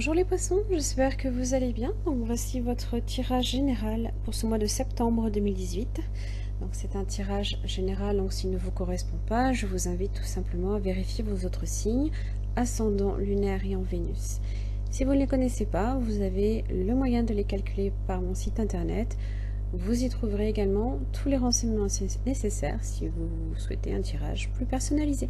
Bonjour les poissons, j'espère que vous allez bien. Donc voici votre tirage général pour ce mois de septembre 2018. Donc c'est un tirage général, donc s'il ne vous correspond pas, je vous invite tout simplement à vérifier vos autres signes, ascendant, lunaire et en Vénus. Si vous ne les connaissez pas, vous avez le moyen de les calculer par mon site internet. Vous y trouverez également tous les renseignements nécessaires si vous souhaitez un tirage plus personnalisé.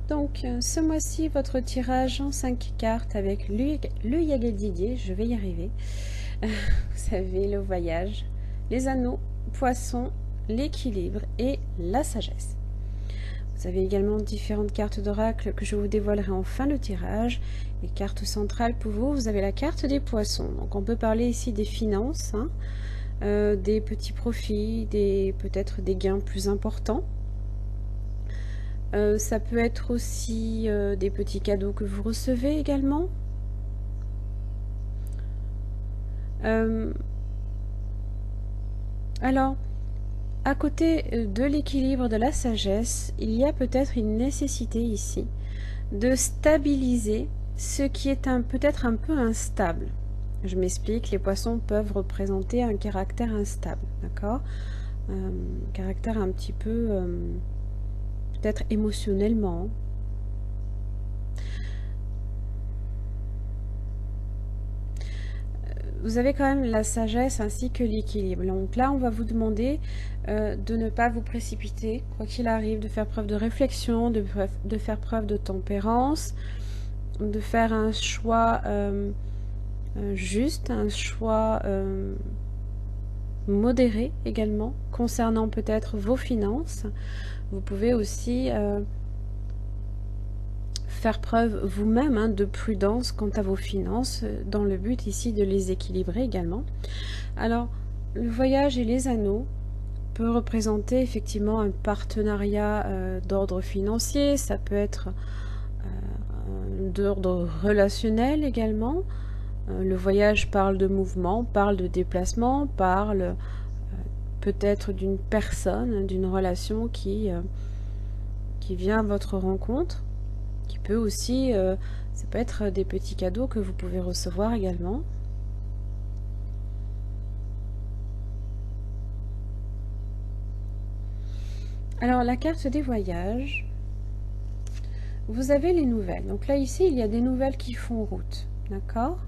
Donc, ce mois-ci, votre tirage en 5 cartes avec le Yagadidier, je vais y arriver. Vous avez le voyage, les anneaux, poissons, l'équilibre et la sagesse. Vous avez également différentes cartes d'oracle que je vous dévoilerai en fin de tirage. Les cartes centrales pour vous, vous avez la carte des poissons. Donc, on peut parler ici des finances, des petits profits, peut-être des gains plus importants. Ça peut être aussi des petits cadeaux que vous recevez également. Alors, à côté de l'équilibre de la sagesse, il y a peut-être une nécessité ici de stabiliser ce qui est peut-être un peu instable. Je m'explique, les poissons peuvent représenter un caractère instable, d'accord? Un caractère un petit peu... peut-être émotionnellement. Vous avez quand même la sagesse ainsi que l'équilibre. Donc là, on va vous demander de ne pas vous précipiter, quoi qu'il arrive, de faire preuve de réflexion, de faire preuve de tempérance, de faire un choix juste, un choix modéré également, concernant peut-être vos finances. Vous pouvez aussi faire preuve vous-même de prudence quant à vos finances, dans le but ici de les équilibrer également. Alors, le voyage et les anneaux peut représenter effectivement un partenariat d'ordre financier, ça peut être d'ordre relationnel également. Le voyage parle de mouvement, parle de déplacement, parle peut-être d'une personne, d'une relation qui vient à votre rencontre, qui peut aussi, ça peut être des petits cadeaux que vous pouvez recevoir également. Alors, la carte des voyages, vous avez les nouvelles. Donc là, ici, il y a des nouvelles qui font route, d'accord?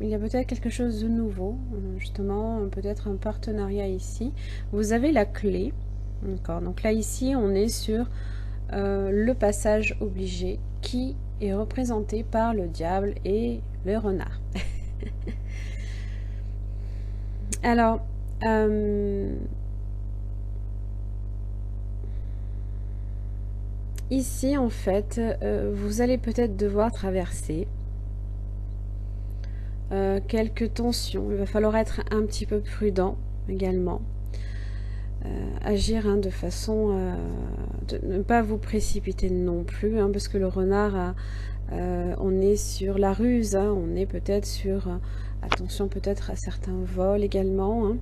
Il y a peut-être quelque chose de nouveau, justement, peut-être un partenariat ici. Vous avez la clé, d'accord? Donc là, ici, on est sur le passage obligé qui est représenté par le diable et le renard. Alors, ici, en fait, vous allez peut-être devoir traverser quelques tensions. Il va falloir être un petit peu prudent également. Agir de façon de ne pas vous précipiter non plus, parce que le renard, on est sur la ruse, on est peut-être sur, attention peut-être à certains vols également.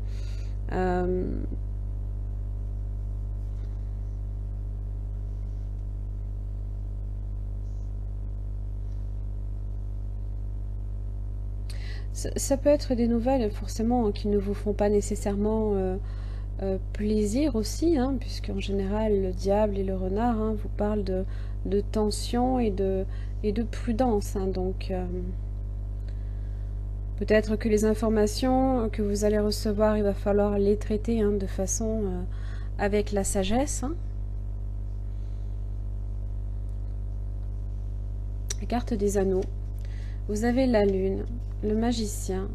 Ça peut être des nouvelles forcément qui ne vous font pas nécessairement plaisir aussi, puisqu'en général le diable et le renard vous parlent de tension et de prudence. Donc peut-être que les informations que vous allez recevoir, il va falloir les traiter de façon avec la sagesse. La carte des anneaux. Vous avez la lune, le magicien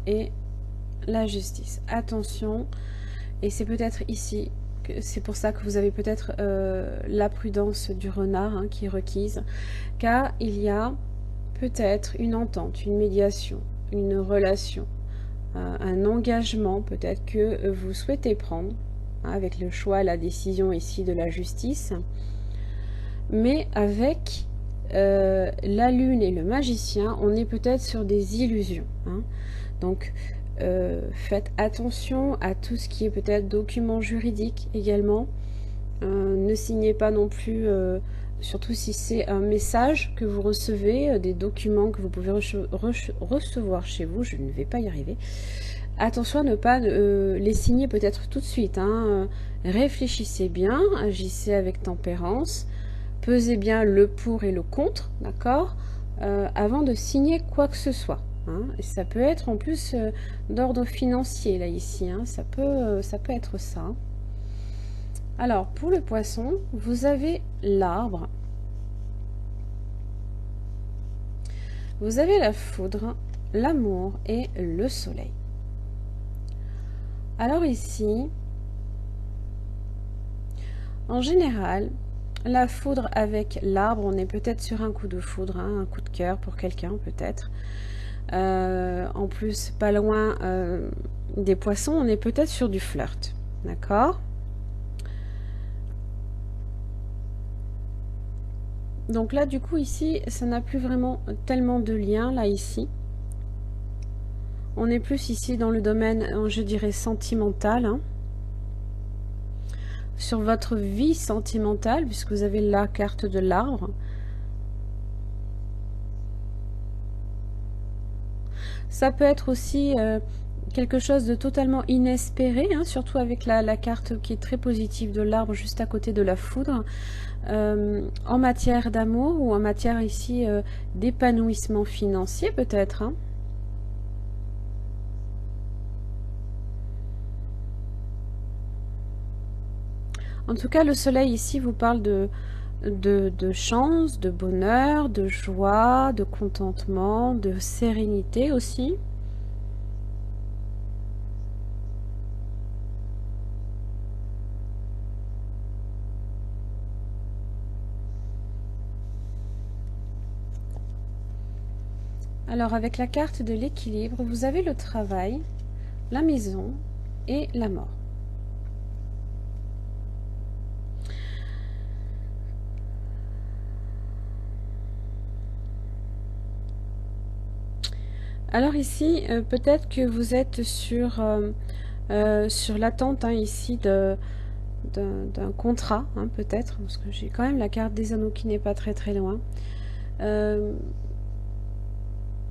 et la justice. Attention, et c'est peut-être ici, c'est pour ça que vous avez peut-être la prudence du renard qui est requise, car il y a peut-être une entente, une médiation, une relation, un engagement peut-être que vous souhaitez prendre, avec le choix, la décision ici de la justice, mais avec la lune et le magicien, on est peut-être sur des illusions. Donc, faites attention à tout ce qui est peut-être documents juridiques également. Ne signez pas non plus surtout si c'est un message que vous recevez, des documents que vous pouvez recevoir chez vous, je ne vais pas y arriver. Attention à ne pas les signer peut-être tout de suite, hein. Réfléchissez bien, agissez avec tempérance, pesez bien le pour et le contre, d'accord, avant de signer quoi que ce soit. Hein. Et ça peut être en plus d'ordre financier, là, ici, hein. Ça peut être ça. Alors, pour le poisson, vous avez l'arbre, vous avez la foudre, l'amour et le soleil. Alors ici, en général, la foudre avec l'arbre, on est peut-être sur un coup de foudre, hein, un coup de cœur pour quelqu'un peut-être. En plus, pas loin des poissons, on est peut-être sur du flirt, d'accord? Donc là, du coup, ici, ça n'a plus vraiment tellement de lien, là, ici. On est plus ici dans le domaine, je dirais, sentimental, hein. Sur votre vie sentimentale, puisque vous avez la carte de l'arbre. Ça peut être aussi quelque chose de totalement inespéré, hein, surtout avec la carte qui est très positive de l'arbre juste à côté de la foudre, en matière d'amour ou en matière ici d'épanouissement financier peut-être. Hein. En tout cas, le soleil ici vous parle de chance, de bonheur, de joie, de contentement, de sérénité aussi. Alors avec la carte de l'équilibre, vous avez le travail, la maison et la mort. Alors ici, peut-être que vous êtes sur l'attente hein, ici d'un contrat, hein, peut-être, parce que j'ai quand même la carte des anneaux qui n'est pas très très loin.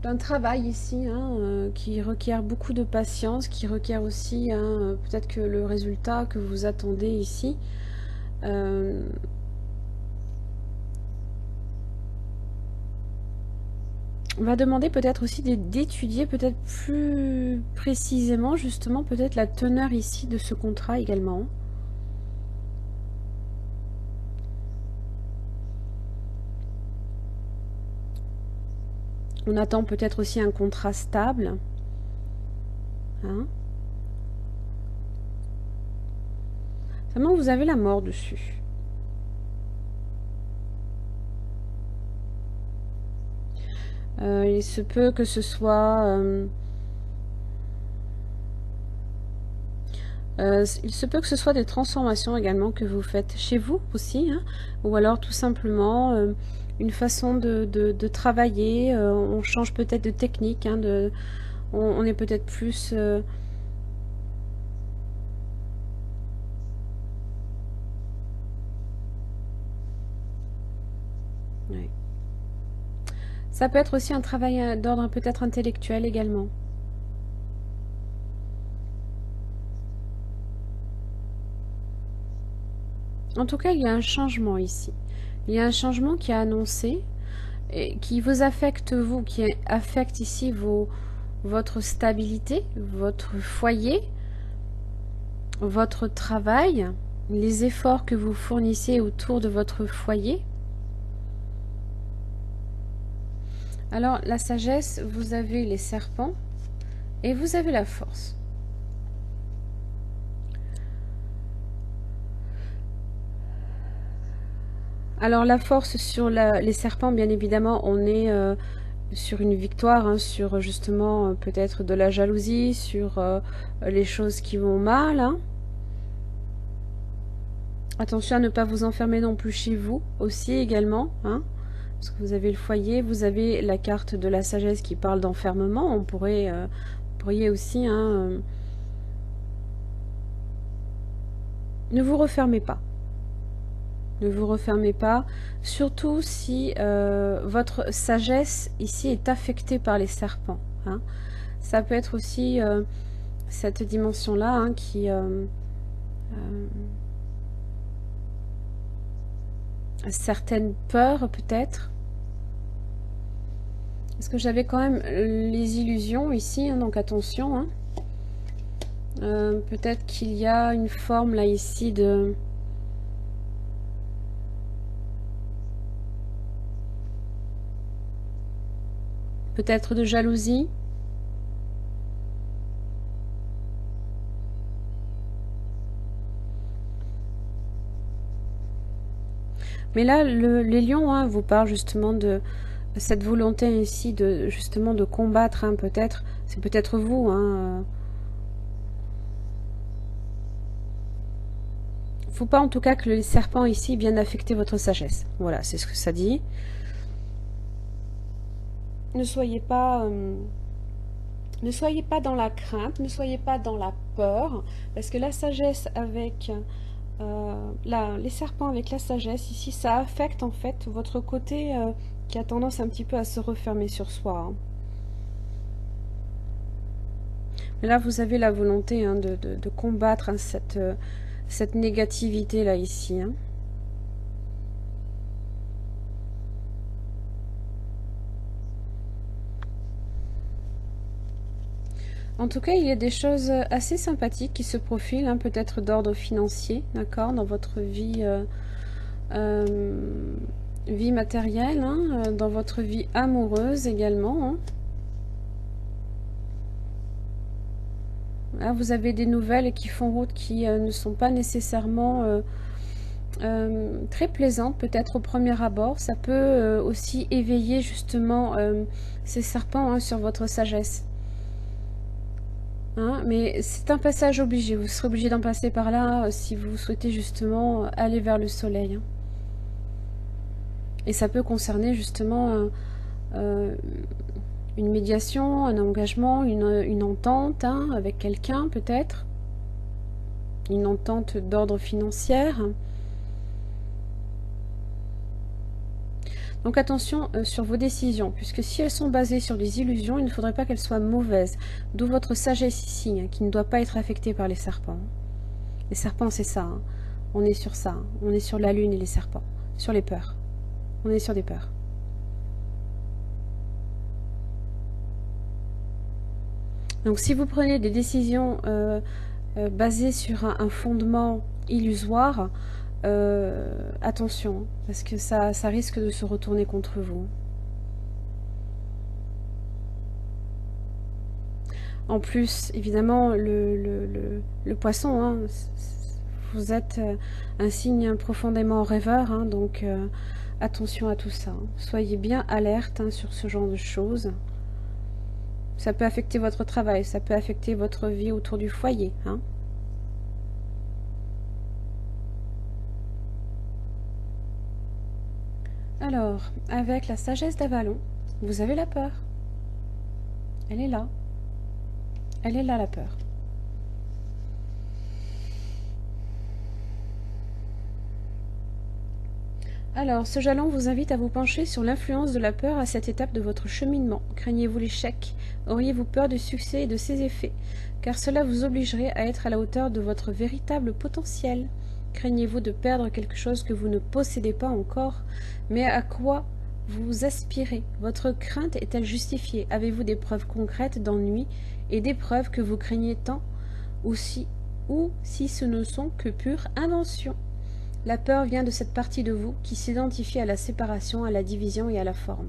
D'un travail ici hein, qui requiert beaucoup de patience, qui requiert aussi hein, peut-être que le résultat que vous attendez ici va demander peut-être aussi d'étudier peut-être plus précisément justement peut-être la teneur ici de ce contrat également. On attend peut-être aussi un contrat stable. Hein. Seulement vous avez la mort dessus. Il se peut que ce soit... il se peut que ce soit des transformations également que vous faites chez vous aussi, hein, ou alors tout simplement une façon de travailler, on change peut-être de technique, hein, on est peut-être plus... Ouais. Ça peut être aussi un travail d'ordre peut-être intellectuel également. En tout cas, il y a un changement ici. Il y a un changement qui est annoncé, et qui vous affecte vous, qui affecte ici votre stabilité, votre foyer, votre travail, les efforts que vous fournissez autour de votre foyer. Alors, la sagesse, vous avez les serpents et vous avez la force. Alors, la force sur les serpents, bien évidemment, on est sur une victoire, hein, sur justement peut-être de la jalousie, sur les choses qui vont mal. Hein. Attention à ne pas vous enfermer non plus chez vous aussi également. Hein. Parce que vous avez le foyer, vous avez la carte de la sagesse qui parle d'enfermement. On pourrait, pourriez aussi... Hein, ne vous refermez pas. Ne vous refermez pas, surtout si votre sagesse ici est affectée par les serpents. Hein. Ça peut être aussi cette dimension-là hein, qui... certaines peurs peut-être. Parce que j'avais quand même les illusions ici, hein, donc attention. Hein. Peut-être qu'il y a une forme là ici de... peut-être de jalousie. Mais là, les lions hein, vous parlent justement de cette volonté ici de justement de combattre, hein, peut-être. C'est peut-être vous. Hein, faut pas en tout cas que les serpents ici viennent affecter votre sagesse. Voilà, c'est ce que ça dit. Ne soyez pas dans la crainte, ne soyez pas dans la peur, parce que la sagesse avec les serpents avec la sagesse ici, ça affecte en fait votre côté qui a tendance un petit peu à se refermer sur soi. Hein. Mais là, vous avez la volonté hein, de combattre hein, cette négativité là ici. Hein. En tout cas, il y a des choses assez sympathiques qui se profilent, hein, peut-être d'ordre financier, d'accord, dans votre vie, vie matérielle, hein, dans votre vie amoureuse également. Hein. Là, vous avez des nouvelles qui font route qui ne sont pas nécessairement très plaisantes, peut-être au premier abord. Ça peut aussi éveiller justement ces serpents hein, sur votre sagesse. Hein, mais c'est un passage obligé, vous serez obligé d'en passer par là si vous souhaitez justement aller vers le soleil. Hein. Et ça peut concerner justement une médiation, un engagement, une entente hein, avec quelqu'un peut-être. Une entente d'ordre financier. Donc attention sur vos décisions, puisque si elles sont basées sur des illusions, il ne faudrait pas qu'elles soient mauvaises. D'où votre sagesse ici, hein, qui ne doit pas être affectée par les serpents. Les serpents, c'est ça. Hein. On est sur ça. Hein. On est sur la lune et les serpents. Sur les peurs. On est sur des peurs. Donc si vous prenez des décisions basées sur un fondement illusoire, attention, parce que ça risque de se retourner contre vous. En plus, évidemment, le poisson, hein, vous êtes un signe profondément rêveur, hein, donc attention à tout ça. Hein. Soyez bien alerte hein, sur ce genre de choses. Ça peut affecter votre travail, ça peut affecter votre vie autour du foyer. Hein. Alors, avec la sagesse d'Avalon, vous avez la peur. Elle est là. Elle est là, la peur. Alors, ce jalon vous invite à vous pencher sur l'influence de la peur à cette étape de votre cheminement. Craignez-vous l'échec? Auriez-vous peur du succès et de ses effets? Car cela vous obligerait à être à la hauteur de votre véritable potentiel. Craignez-vous de perdre quelque chose que vous ne possédez pas encore? Mais à quoi vous aspirez? Votre crainte est-elle justifiée? Avez-vous des preuves concrètes d'ennui et des preuves que vous craignez tant? Ou si ce ne sont que pure invention? La peur vient de cette partie de vous qui s'identifie à la séparation, à la division et à la forme.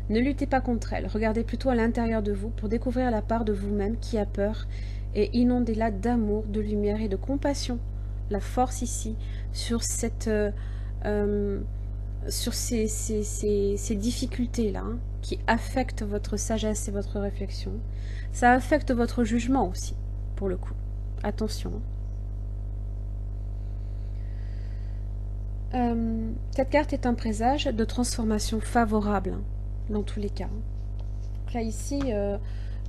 Ne luttez pas contre elle, regardez plutôt à l'intérieur de vous pour découvrir la part de vous-même qui a peur et inondez-la d'amour, de lumière et de compassion. La force ici, sur cette, sur ces difficultés-là, hein, qui affectent votre sagesse et votre réflexion. Ça affecte votre jugement aussi, pour le coup. Attention. Cette carte est un présage de transformation favorable, hein, dans tous les cas. Donc là, ici,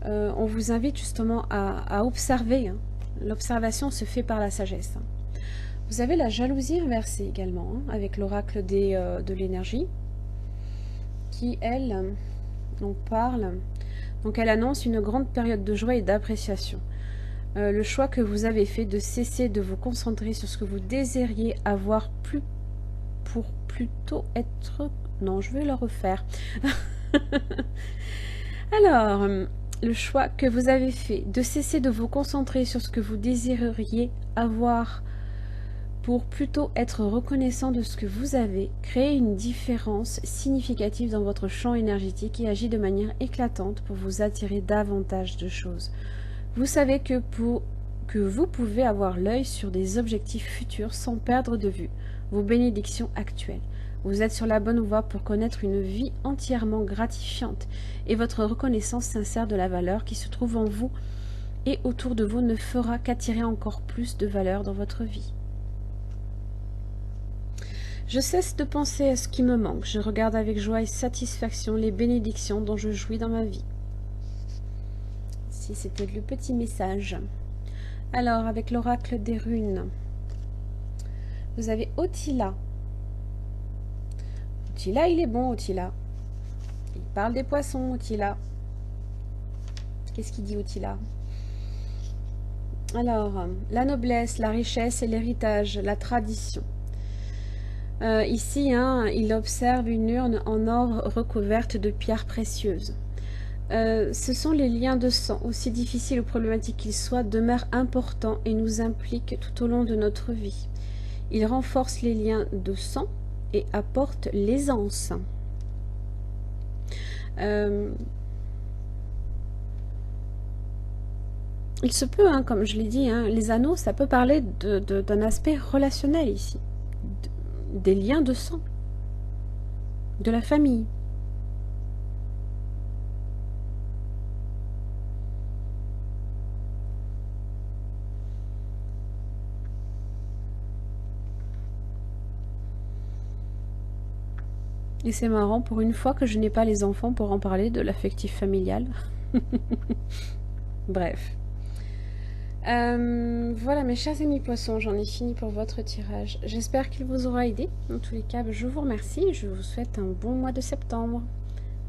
on vous invite justement à observer. Hein. L'observation se fait par la sagesse. Hein. Vous avez la jalousie inversée également, hein, avec l'oracle de l'énergie, qui, elle, donc parle. Donc elle annonce une grande période de joie et d'appréciation. Le choix que vous avez fait de cesser de vous concentrer sur ce que vous désiriez avoir pour plutôt être... Non, je vais le refaire. Alors, le choix que vous avez fait de cesser de vous concentrer sur ce que vous désireriez avoir pour plutôt être reconnaissant de ce que vous avez, crée une différence significative dans votre champ énergétique et agit de manière éclatante pour vous attirer davantage de choses. Vous savez que vous pouvez avoir l'œil sur des objectifs futurs sans perdre de vue vos bénédictions actuelles. Vous êtes sur la bonne voie pour connaître une vie entièrement gratifiante et votre reconnaissance sincère de la valeur qui se trouve en vous et autour de vous ne fera qu'attirer encore plus de valeur dans votre vie. Je cesse de penser à ce qui me manque. Je regarde avec joie et satisfaction les bénédictions dont je jouis dans ma vie. Si c'était le petit message. Alors, avec l'oracle des runes, vous avez Otila. Otila, il est bon, Otila. Il parle des poissons, Otila. Qu'est-ce qu'il dit, Otila? Alors, la noblesse, la richesse et l'héritage, la tradition. Ici, hein, il observe une urne en or recouverte de pierres précieuses. Ce sont les liens de sang, aussi difficiles ou problématiques qu'ils soient, demeurent importants et nous impliquent tout au long de notre vie. Ils renforcent les liens de sang et apportent l'aisance. Il se peut, hein, comme je l'ai dit, hein, les anneaux, ça peut parler d'un aspect relationnel ici. Des liens de sang, de la famille. Et c'est marrant, pour une fois que je n'ai pas les enfants pour en parler de l'affectif familial. Bref. Voilà mes chers amis poissons, j'en ai fini pour votre tirage. J'espère qu'il vous aura aidé. En tous les cas, je vous remercie et je vous souhaite un bon mois de septembre.